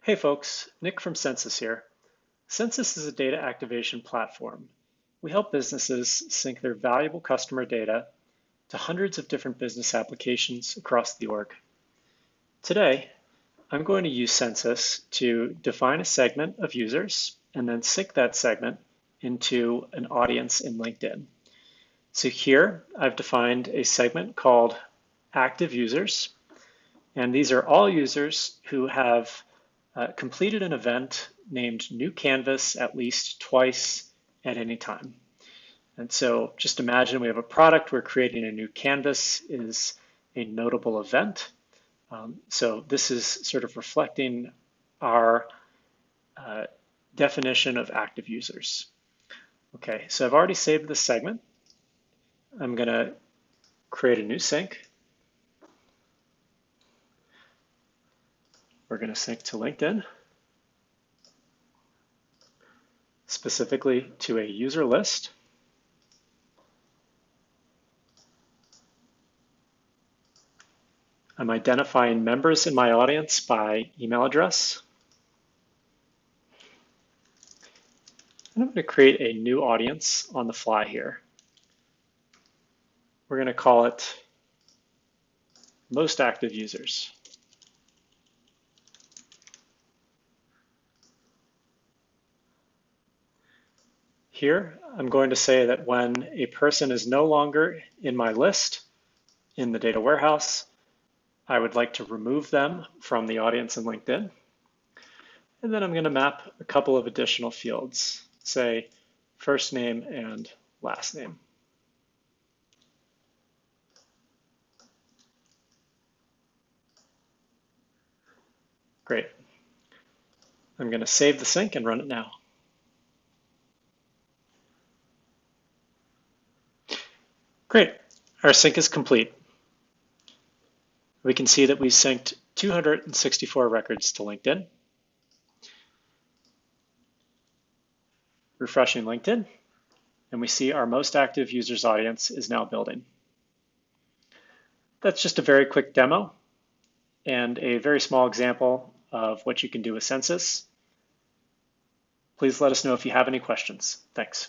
Hey folks, Nick from Census here. Census is a data activation platform. We help businesses sync their valuable customer data to hundreds of different business applications across the org. Today, I'm going to use Census to define a segment of users and then sync that segment into an audience in LinkedIn. So here, I've defined a segment called active users, and these are all users who have completed an event named new canvas at least twice at any time. And so just imagine we have a product, we're creating a new canvas is a notable event. So this is sort of reflecting our definition of active users. Okay, so I've already saved this segment. I'm going to create a new sync. We're going to sync to LinkedIn, specifically to a user list. I'm identifying members in my audience by email address. And I'm going to create a new audience on the fly here. We're going to call it most active users. Here, I'm going to say that when a person is no longer in my list in the data warehouse, I would like to remove them from the audience in LinkedIn. And then I'm going to map a couple of additional fields, say first name and last name. Great. I'm going to save the sync and run it now. Great, our sync is complete. We can see that we synced 264 records to LinkedIn. Refreshing LinkedIn, and we see our most active users audience is now building. That's just a very quick demo and a very small example of what you can do with Census. Please let us know if you have any questions. Thanks.